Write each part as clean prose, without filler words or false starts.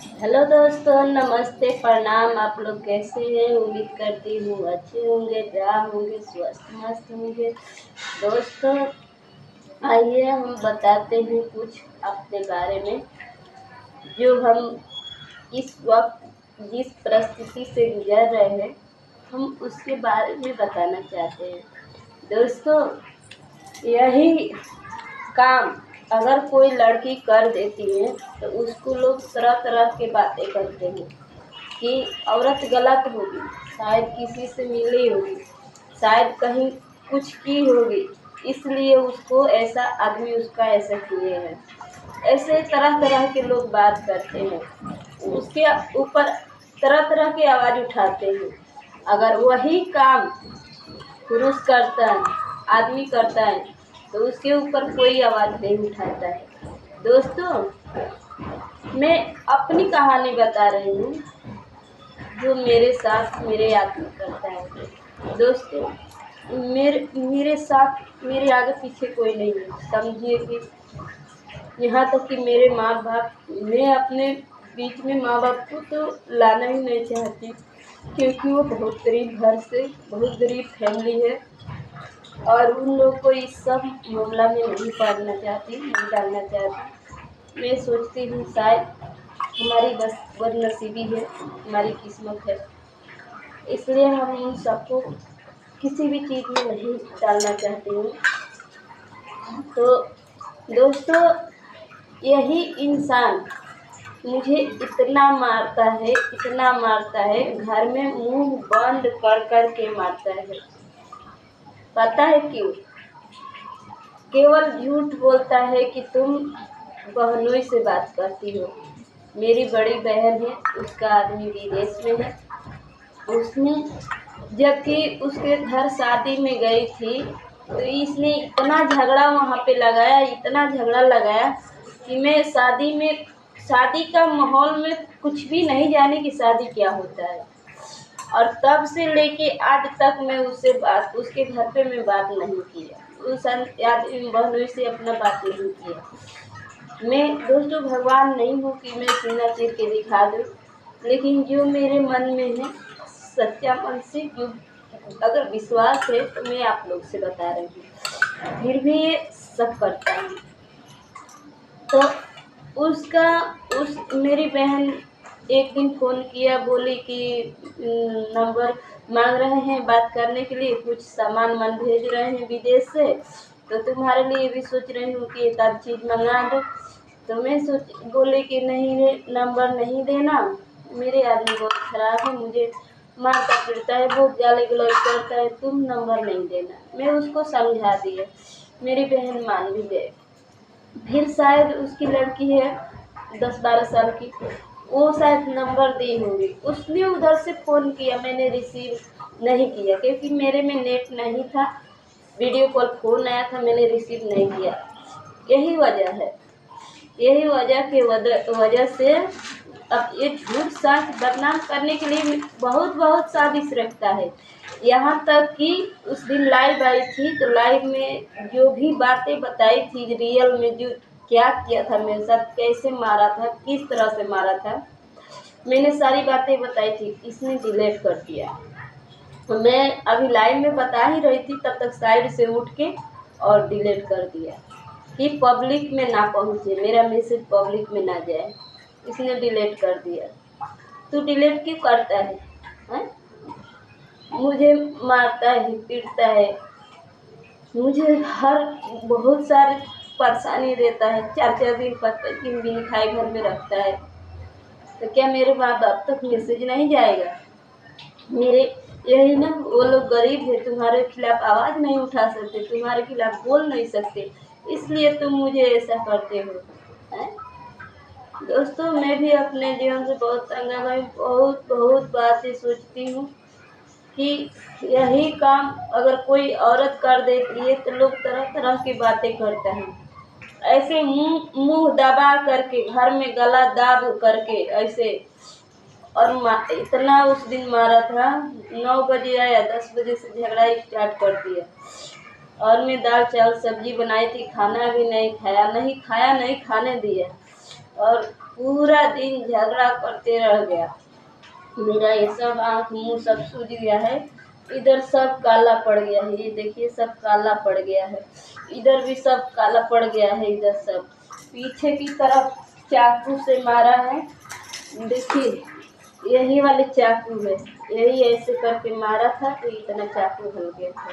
Hello दोस्तों, नमस्ते, प्रणाम। आप लोग कैसे हैं? उम्मीद करती हूँ अच्छे होंगे, जहाँ होंगे स्वस्थ मस्त होंगे। दोस्तों, आइए हम बताते हैं कुछ अपने बारे में, जो हम इस वक्त जिस परिस्थिति से गुजर रहे हैं, हम उसके बारे में बताना चाहते हैं। दोस्तों, यही काम अगर कोई लड़की कर देती है तो उसको लोग तरह तरह के बातें करते हैं कि औरत गलत होगी, शायद किसी से मिली होगी, शायद कहीं कुछ की होगी, इसलिए उसको ऐसा आदमी उसका ऐसा किए हैं। ऐसे तरह तरह के लोग बात करते हैं, उसके ऊपर तरह तरह की आवाज़ उठाते हैं। अगर वही काम पुरुष करता है, आदमी करता है, तो उसके ऊपर कोई आवाज़ नहीं उठाता है। दोस्तों, मैं अपनी कहानी बता रही हूँ, जो मेरे साथ मेरे आदमी करता है। दोस्तों, मेरे साथ मेरे आगे पीछे कोई नहीं है। समझिए कि यहाँ तक कि मेरे माँ बाप, मैं अपने बीच में माँ बाप को तो लाना ही नहीं चाहती, क्योंकि वो बहुत गरीब घर से, बहुत गरीब फैमिली है, और उन लोग को इस सब मामला में नहीं पालना चाहती, नहीं डालना चाहती। मैं सोचती हूँ शायद हमारी बस बदनसीबी है, हमारी किस्मत है, इसलिए हम उन सबको किसी भी चीज़ में नहीं डालना चाहती हूँ। तो दोस्तों, यही इंसान मुझे इतना मारता है, इतना मारता है, घर में मुंह बंद कर के मारता है। पता है क्यों? केवल झूठ बोलता है कि तुम बहनोई से बात करती हो। मेरी बड़ी बहन है, उसका आदमी विदेश में है। उसने, जबकि उसके घर शादी में गई थी, तो इसने इतना झगड़ा वहाँ पे लगाया, इतना झगड़ा लगाया कि मैं शादी का माहौल में कुछ भी नहीं जाने कि शादी क्या होता है। और तब से लेके आज तक मैं उसके घर पे मैं बात नहीं किया, उस आदमी बहनोई से अपना बात नहीं किया। मैं दोस्तों भगवान नहीं हूँ कि मैं सीना चीर के दिखा दूँ, लेकिन जो मेरे मन में है, सच्चा मन से, जो अगर विश्वास है, तो मैं आप लोग से बता रही हूँ। फिर भी ये सब करता है। तो मेरी बहन एक दिन फ़ोन किया, बोली कि नंबर मांग रहे हैं बात करने के लिए, कुछ सामान भेज रहे हैं विदेश से, तो तुम्हारे लिए भी सोच रही हूँ कि एक आध चीज़ मंगा दो। तो मैं बोले कि नहीं रे, नंबर नहीं देना, मेरे आदमी बहुत ख़राब है, मुझे मारता पीटता है, बहुत गाली गलौज करता है, तुम नंबर नहीं देना। मैं उसको समझा दिया, मेरी बहन मान भी गई। फिर शायद उसकी लड़की है 10-12 साल की, वो शायद नंबर दी होगी, उसने उधर से फ़ोन किया, मैंने रिसीव नहीं किया, क्योंकि मेरे में नेट नहीं था। वीडियो कॉल फ़ोन आया था, मैंने रिसीव नहीं किया। यही वजह है, यही वजह के वजह से अब ये झूठ सच बदनाम करने के लिए बहुत बहुत साजिश रखता है। यहाँ तक कि उस दिन लाइव आई थी, तो लाइव में जो भी बातें बताई थी, रियल में जो क्या किया था मेरे साथ, कैसे मारा था, किस तरह से मारा था, मैंने सारी बातें बताई थी, इसने डिलीट कर दिया। तो मैं अभी लाइव में बता ही रही थी, तब तक साइड से उठ के और डिलीट कर दिया कि पब्लिक में ना पहुँचे, मेरा मैसेज पब्लिक में ना जाए, इसने डिलीट कर दिया। तू डिलीट क्यों करता है, हैं? मुझे मारता है, पीटता है, मुझे हर बहुत सारी परेशानी देता है, 4-4 दिन 5-5 दिन भी नहीं खाए घर में रखता है। तो क्या मेरे माँ बाप तक मैसेज नहीं जाएगा? मेरे यही ना, वो लोग गरीब है, तुम्हारे खिलाफ आवाज़ नहीं उठा सकते, तुम्हारे खिलाफ बोल नहीं सकते, इसलिए तुम मुझे ऐसा करते हो, हैं? दोस्तों, मैं भी अपने जीवन से बहुत तंग आ गई, बहुत बहुत बातें सोचती हूँ कि यही काम अगर कोई औरत कर देती है तो लोग तरह तरह की बातें करते हैं। ऐसे मुंह मुंह दबा करके, घर में गला दाब करके ऐसे। और इतना उस दिन मारा था, 9 बजे आया, 10 बजे से झगड़ा स्टार्ट कर दिया। और मैं दाल चावल सब्जी बनाई थी, खाना भी नहीं खाया, नहीं खाने दिया। और पूरा दिन झगड़ा करते रह गया। मेरा ये सब आँख मुँह सब सूज गया है, इधर सब काला पड़ गया है, ये देखिए सब काला पड़ गया है, इधर भी सब काला पड़ गया है, इधर सब पीछे की तरफ चाकू से मारा है। देखिए यही वाले चाकू है, यही ऐसे करके मारा था तो इतना चाकू हो गया था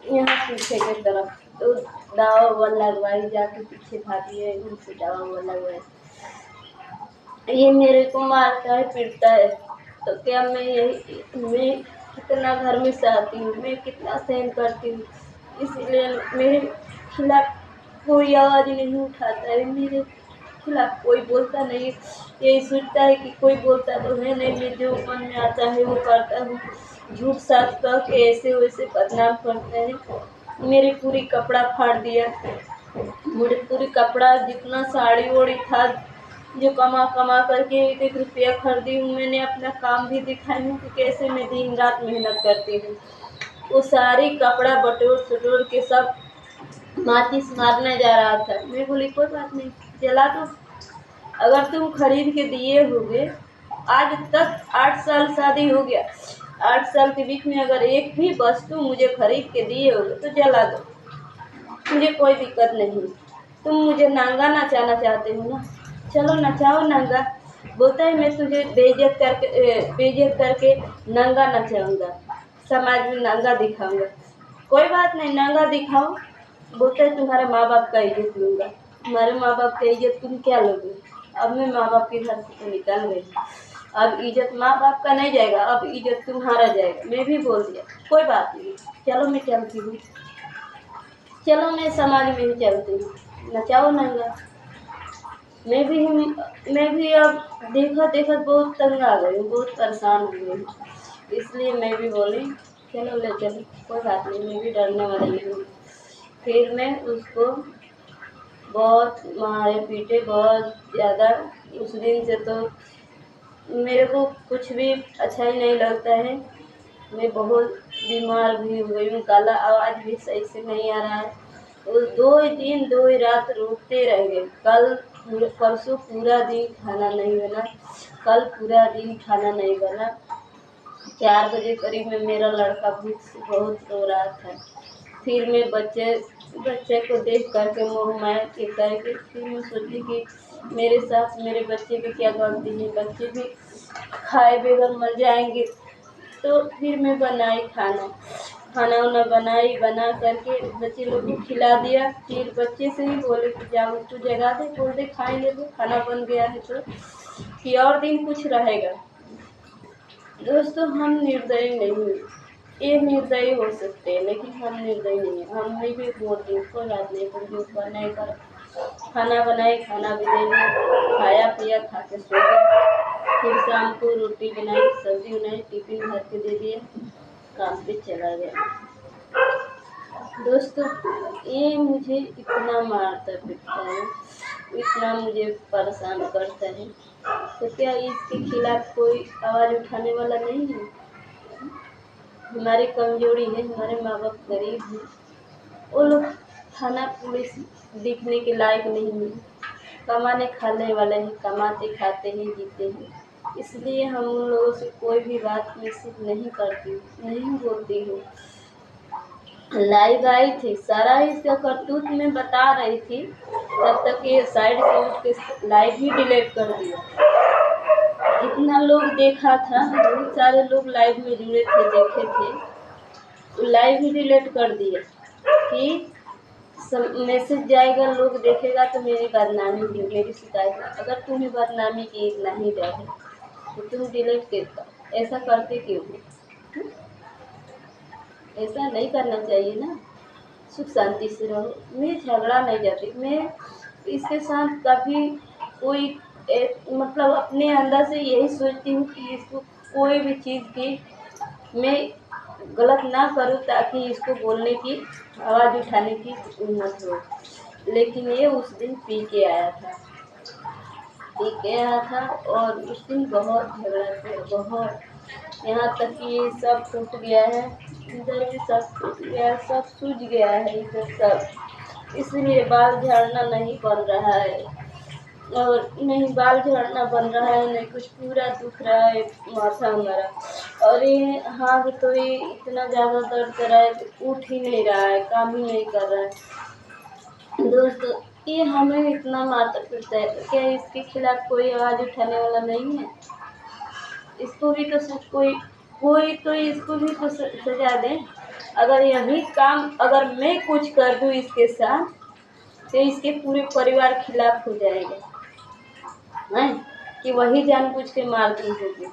यहाँ पीछे की तरफ। तो दवा ववा लगवाई, जाके पीछे भागी है, उनसे दवा ववा लगवाई। ये मेरे को मारता है पीटता है, तो क्या मैं कितना घर में सहती हूँ, मैं कितना सहन करती हूँ। इसलिए मेरे खिलाफ कोई आवाज़ नहीं उठाता है, मेरे खिलाफ कोई बोलता नहीं। यही सोचता है कि कोई बोलता तो है नहीं, मैं जो मन में आता है वो करता हूँ। झूठ साथ कह के ऐसे वैसे बदनाम करते हैं। मेरे पूरी कपड़ा फाड़ दिया, मेरे पूरी कपड़ा जितना साड़ी ओड़ी था जो कमा कमा करके 1-1 रुपया खरीदी हूँ, मैंने अपना काम भी दिखाई हूँ कि कैसे मैं दिन रात मेहनत करती हूँ। वो सारी कपड़ा बटोर सटोर के सब माचिस मारने जा रहा था। मैं बोली कोई बात नहीं, जला दो। अगर तुम खरीद के दिए होगे, आज तक 8 साल शादी हो गया, 8 साल के बीच में अगर एक भी वस्तु मुझे खरीद के दिए होगे तो जला दो, मुझे कोई दिक्कत नहीं। तुम मुझे नंगा नचाना चाहते हो ना, चलो नचाओ नंगा। बोलता है मैं तुझे बेइज्जत करके नंगा नचाऊंगा, समाज में नंगा दिखाऊंगा। कोई बात नहीं, नंगा दिखाओ। बोलता है तुम्हारे माँ बाप का इज्जत लूँगा। तुम्हारे माँ बाप का इज्जत तुम क्या लोगे? अब मैं माँ बाप के घर से तो निकल गई, अब इज्जत माँ बाप का नहीं जाएगा, अब इज्जत तुम्हारा जाएगा। मैं भी बोल दिया कोई बात नहीं, चलो मैं चलती हूँ, चलो मैं समाज में ही चलती हूँ, नचाओ नंगा। मैं भी अब देखा बहुत तंग आ गई हूँ, बहुत परेशान हो गई हूँ। इसलिए मैं भी बोली चलो ले चलो, कोई बात नहीं, मैं भी डरने वाली नहीं हूँ। फिर मैं उसको बहुत मारे पीटे, बहुत ज़्यादा। उस दिन से तो मेरे को कुछ भी अच्छा ही नहीं लगता है। मैं बहुत बीमार भी हो गई हूँ, गला आवाज़ भी सही से नहीं आ रहा है। वो 2 दिन 2 रात रोते रह गए। परसों पूरा दिन खाना नहीं बना, कल पूरा दिन खाना नहीं बना। 4 बजे करीब में मेरा लड़का भूख से बहुत रो रहा था। फिर मैं बच्चे को देख करके मोह माया के करके फिर मैं सोची कि मेरे साथ मेरे बच्चे की क्या गलती है, बच्चे भी खाए बगैर मर जाएंगे। तो फिर मैं बनाई खाना वाना बनाई, बना करके बच्चे लोग को खिला दिया। फिर बच्चे से ही बोले कि जाओ उसको जगा दे, बोल दे खाएंगे, तो खाना बन गया है तो कि और दिन कुछ रहेगा। दोस्तों हम निर्दयी नहीं हैं, ये निर्दयी हो सकते हैं लेकिन हम निर्दयी नहीं हैं। हम नहीं भी बोलते हैं कोई बात नहीं, तुम जो करना है कर। खाना बनाए, खाना भी दे दिया, खाया पिया, खा के सो गए। फिर शाम को रोटी बनाई, सब्जी बनाई, टिफिन भर के दे दिया, काम पे चला गया। दोस्तों ये मुझे इतना मारता पीटता है, इतना मुझे परेशान करता है, तो क्या इसके खिलाफ कोई आवाज़ उठाने वाला नहीं है? हमारी कमजोरी है, हमारे माँ बाप गरीब हैं, वो लोग थाना पुलिस दिखने के लायक नहीं है, कमाने खाने वाले हैं, कमाते खाते हैं, जीते हैं। इसलिए हम उन लोगों से कोई भी बात निश्चित नहीं करती, नहीं बोलती हूँ। लाइव आई थी, सारा इसका करतूत में बता रही थी, तब तक ये साइड से उठ के लाइव ही डिलीट कर दिया। इतना लोग देखा था, बहुत सारे लोग लाइव में जुड़े थे, देखे थे, लाइव ही डिलीट कर दिया कि मैसेज जाएगा, लोग देखेगा तो मेरी बदनामी की, मेरी शिकायत। अगर तुम्हें बदनामी की इतना ही डर है तो तुम डिलीट कर, ऐसा करते क्यों हो? ऐसा नहीं करना चाहिए ना, सुख शांति से रहो। मैं झगड़ा नहीं जाती, मैं इसके साथ कभी कोई मतलब अपने अंदर से यही सोचती हूँ कि इसको कोई भी चीज़ की मैं गलत ना करूँ ताकि इसको बोलने की, आवाज़ उठाने की हिम्मत हो। लेकिन ये उस दिन पी के आया था और उस दिन बहुत झगड़ा किया, बहुत, यहाँ तक कि ये सब टूट गया है, इधर भी सब टूट गया है, सब सूज गया है इधर सब, इसलिए बाल झाड़ना नहीं बन रहा है। और नहीं बाल झड़ना बन रहा है, नहीं कुछ, पूरा दुख रहा है माथा हमारा। और ये हाथ तो ये इतना ज़्यादा दर्द कर रहा है कि उठ ही नहीं रहा है, काम ही नहीं कर रहा है। दोस्तों, ये हमें इतना मारता पीटता है तो क्या इसके खिलाफ कोई आवाज़ उठाने वाला नहीं है? इसको भी तो कोई कोई तो इसको भी तो सजा दे। अगर यही काम अगर मैं कुछ कर दूँ इसके साथ तो इसके पूरे परिवार खिलाफ हो जाएगा, हैं कि वही जानबूझ के मार दी होगी।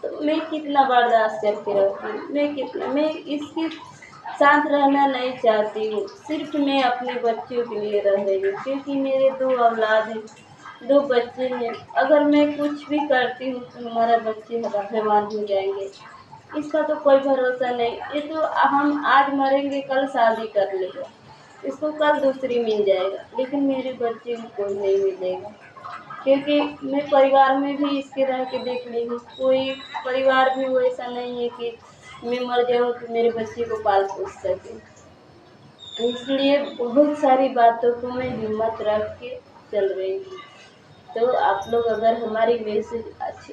तो मैं कितना बर्दाश्त करके रहती हूँ, मैं इसके साथ रहना नहीं चाहती हूँ। सिर्फ मैं अपने बच्चों के लिए रह रही हूँ, क्योंकि मेरे 2 औलाद हैं, 2 बच्चे हैं। अगर मैं कुछ भी करती हूँ तो हमारा बच्चे हैवान हो जाएंगे, इसका तो कोई भरोसा नहीं। ये तो हम आज मरेंगे कल शादी कर लेगा, इसको कल दूसरी मिल जाएगा, लेकिन मेरे बच्चे को कोई नहीं मिलेगा। क्योंकि मैं परिवार में भी इसके रह के देख ली हूँ, कोई परिवार भी वैसा नहीं है कि मैं मर जाऊँ तो मेरे बच्चे को पाल पोस सके। इसलिए बहुत सारी बातों को मैं हिम्मत रख के चल रही हूँ। तो आप लोग अगर हमारी मैसेज अच्छी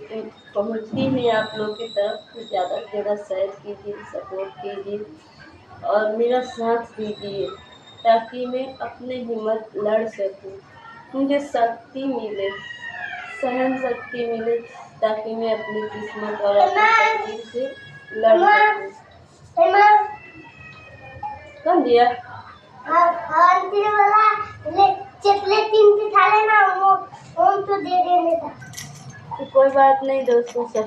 पहुँचती है आप लोग की तरफ तो ज़्यादा से ज़्यादा शेयर कीजिए, सपोर्ट कीजिए और मेरा साथ दीजिए, ताकि मैं अपनी हिम्मत लड़ सकूं, मुझे शक्ति मिले, सहन शक्ति मिले, ताकि मैं अपनी किस्मत और अपनी तकदीर से लड़ सकूं। कौन दिया? आंटी वाला चपले 3 खा लेना, वो तो दे देने का। तो कोई बात नहीं दोस्तों।